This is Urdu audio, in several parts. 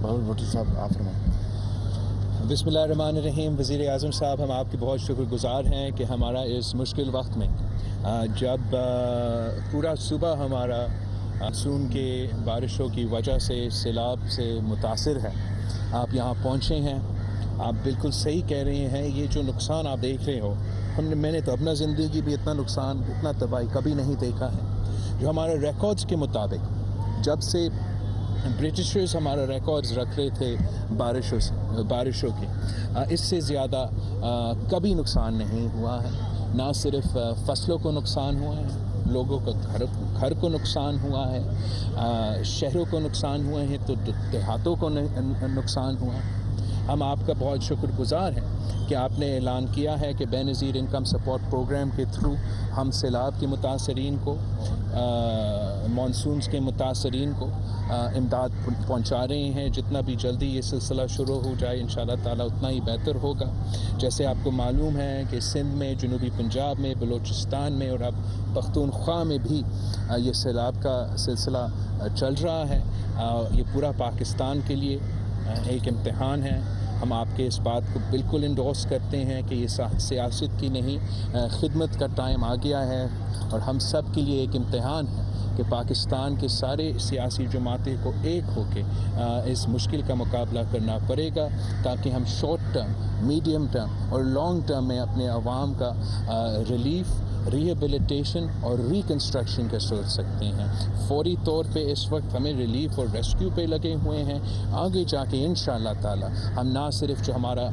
بلاول بھٹو صاحب آپ فرمائیں۔ بسم اللہ الرحمن الرحیم۔ وزیر اعظم صاحب، ہم آپ کے بہت شکر گزار ہیں کہ ہمارا اس مشکل وقت میں جب پورا صوبہ ہمارا مانسون کے بارشوں کی وجہ سے سیلاب سے متاثر ہے، آپ یہاں پہنچے ہیں۔ آپ بالکل صحیح کہہ رہے ہیں، یہ جو نقصان آپ دیکھ رہے ہو، میں نے تو اپنا زندگی بھی اتنا نقصان، اتنا تباہی کبھی نہیں دیکھا ہے۔ جو ہمارے ریکارڈز کے مطابق جب سے برٹشرز ہمارا ریکارڈز رکھ رہے تھے بارشوں کے، اس سے زیادہ کبھی نقصان نہیں ہوا ہے۔ نہ صرف فصلوں کو نقصان ہوا ہے، لوگوں کا گھر کو نقصان ہوا ہے، شہروں کو نقصان ہوئے ہیں، تو دیہاتوں کو نقصان ہوا ہے۔ ہم آپ کا بہت شکر گزار ہیں کہ آپ نے اعلان کیا ہے کہ بے نظیر انکم سپورٹ پروگرام کے تھرو ہم سیلاب کے متاثرین کو، مانسونز کے متاثرین کو امداد پہنچا رہے ہیں۔ جتنا بھی جلدی یہ سلسلہ شروع ہو جائے انشاءاللہ تعالیٰ اتنا ہی بہتر ہوگا۔ جیسے آپ کو معلوم ہے کہ سندھ میں، جنوبی پنجاب میں، بلوچستان میں اور اب پختونخوا میں بھی یہ سیلاب کا سلسلہ چل رہا ہے۔ یہ پورا پاکستان کے لیے ایک امتحان ہے۔ ہم آپ کے اس بات کو بالکل انڈورس کرتے ہیں کہ یہ سیاست کی نہیں، خدمت کا ٹائم آ گیا ہے، اور ہم سب کے لیے ایک امتحان ہے کہ پاکستان کے سارے سیاسی جماعتیں کو ایک ہو کے اس مشکل کا مقابلہ کرنا پڑے گا، تاکہ ہم شارٹ ٹرم، میڈیم ٹرم اور لانگ ٹرم میں اپنے عوام کا ریلیف، ریہیبلیٹیشن اور ریکنسٹرکشن کا سوچ سکتے ہیں۔ فوری طور پہ اس وقت ہمیں ریلیف اور ریسکیو پہ لگے ہوئے ہیں۔ آگے جا کے انشاءاللہ تعالی ہم نہ صرف جو ہمارا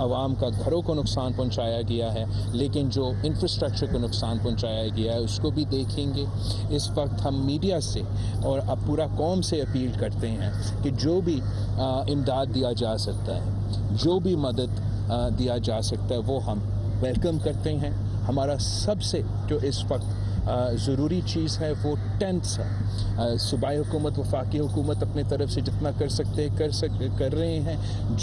عوام کا گھروں کو نقصان پہنچایا گیا ہے، لیکن جو انفراسٹرکچر کو نقصان پہنچایا گیا ہے اس کو بھی دیکھیں گے۔ اس وقت ہم میڈیا سے اور اب پورا قوم سے اپیل کرتے ہیں کہ جو بھی امداد دیا جا سکتا ہے، جو بھی مدد دیا جا سکتا ہے، وہ ہم ویلکم کرتے ہیں۔ ہمارا سب سے جو اس وقت ضروری چیز ہے وہ ٹینٹس ہے۔ صوبائی حکومت، وفاقی حکومت اپنے طرف سے جتنا کر سکتے کر رہے ہیں۔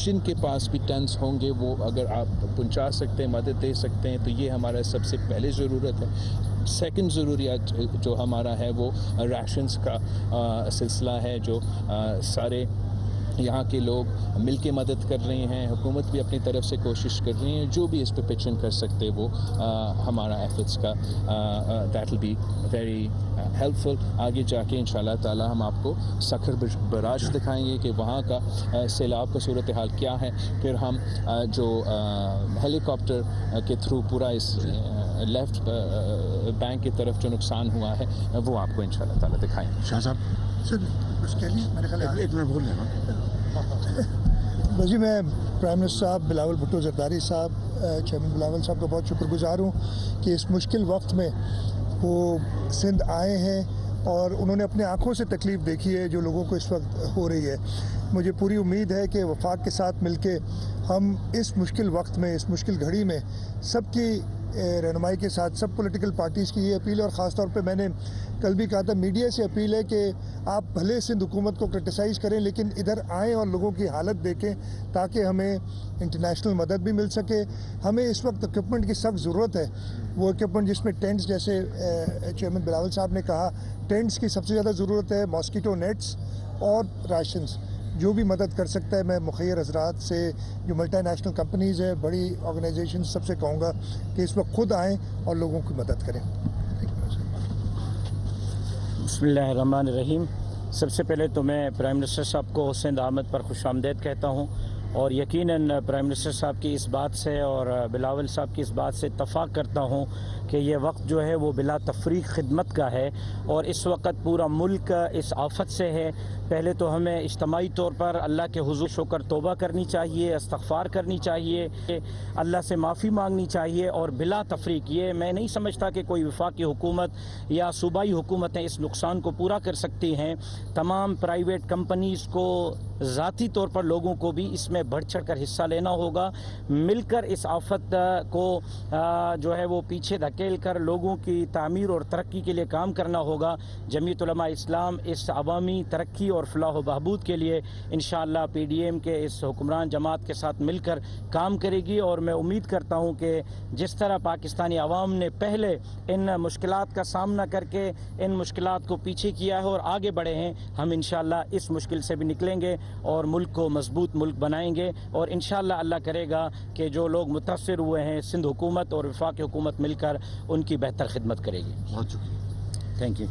جن کے پاس بھی ٹینٹس ہوں گے وہ اگر آپ پہنچا سکتے ہیں، مدد دے سکتے ہیں، تو یہ ہمارا سب سے پہلے ضرورت ہے۔ سیکنڈ ضروریات جو ہمارا ہے وہ ریشنز کا سلسلہ ہے، جو سارے یہاں کے لوگ مل کے مدد کر رہے ہیں، حکومت بھی اپنی طرف سے کوشش کر رہی ہیں۔ جو بھی اس پہ پچ ان کر سکتے وہ ہمارا ایفرٹس کا that will be very helpful. آگے جا کے انشاءاللہ تعالی ہم آپ کو سکھر براج دکھائیں گے کہ وہاں کا سیلاب کا صورتحال کیا ہے۔ پھر ہم جو ہیلی کاپٹر کے تھرو پورا اس لیفٹ بینک کی طرف جو نقصان ہوا ہے وہ آپ کو انشاءاللہ تعالی دکھائیں گے۔ شاہ صاحب سر اس کے لیے میرے خیال ایک منٹ بول رہے ہیں جی، میں پرائم منسٹر صاحب بلاول بھٹو زرداری صاحب، چیئرمین بلاول صاحب کا بہت شکر گزار ہوں کہ اس مشکل وقت میں وہ سندھ آئے ہیں اور انہوں نے اپنے آنکھوں سے تکلیف دیکھی ہے جو لوگوں کو اس وقت ہو رہی ہے۔ مجھے پوری امید ہے کہ وفاق کے ساتھ مل کے ہم اس مشکل وقت میں، اس مشکل گھڑی میں سب کی رہنمائی کے ساتھ، سب پولیٹیکل پارٹیز کی یہ اپیل ہے، اور خاص طور پہ میں نے کل بھی کہا تھا میڈیا سے اپیل ہے کہ آپ بھلے سندھ حکومت کو کرٹیسائز کریں لیکن ادھر آئیں اور لوگوں کی حالت دیکھیں تاکہ ہمیں انٹرنیشنل مدد بھی مل سکے۔ ہمیں اس وقت اکوپمنٹ کی سخت ضرورت ہے، وہ اکوپمنٹ جس میں ٹینٹس، جیسے چیئرمین بلاول صاحب نے کہا، ٹینٹس کی سب سے زیادہ ضرورت ہے، ماسکیٹو نیٹس اور راشنز۔ جو بھی مدد کر سکتا ہے، میں مخیر حضرات سے، جو ملٹی نیشنل کمپنیز ہیں، بڑی آرگنائزیشن، سب سے کہوں گا کہ اس وقت خود آئیں اور لوگوں کی مدد کریں۔ بسم اللہ الرحمن الرحیم۔ سب سے پہلے تو میں پرائم منسٹر صاحب کو سندھ آمد پر خوش آمدید کہتا ہوں، اور یقیناً پرائم منسٹر صاحب کی اس بات سے اور بلاول صاحب کی اس بات سے اتفاق کرتا ہوں کہ یہ وقت جو ہے وہ بلا تفریق خدمت کا ہے، اور اس وقت پورا ملک اس آفت سے ہے۔ پہلے تو ہمیں اجتماعی طور پر اللہ کے حضور شکر توبہ کرنی چاہیے، استغفار کرنی چاہیے، اللہ سے معافی مانگنی چاہیے، اور بلا تفریق یہ میں نہیں سمجھتا کہ کوئی وفاقی حکومت یا صوبائی حکومتیں اس نقصان کو پورا کر سکتی ہیں۔ تمام پرائیویٹ کمپنیز کو، ذاتی طور پر لوگوں کو بھی اس میں بڑھ چڑھ کر حصہ لینا ہوگا، مل کر اس آفت کو جو ہے وہ پیچھے دھکیل کر لوگوں کی تعمیر اور ترقی کے لیے کام کرنا ہوگا۔ جمعیت علماء اسلام اس عوامی ترقی اور فلاح و بہبود کے لیے انشاءاللہ پی ڈی ایم کے اس حکمران جماعت کے ساتھ مل کر کام کرے گی، اور میں امید کرتا ہوں کہ جس طرح پاکستانی عوام نے پہلے ان مشکلات کا سامنا کر کے ان مشکلات کو پیچھے کیا ہے اور آگے بڑھے ہیں، ہم انشاءاللہ اس مشکل سے بھی نکلیں گے اور ملک کو مضبوط ملک بنائیں گے، اور انشاءاللہ اللہ کرے گا کہ جو لوگ متاثر ہوئے ہیں سندھ حکومت اور وفاقی حکومت مل کر ان کی بہتر خدمت کرے گی. بہت شکریہ. Thank you.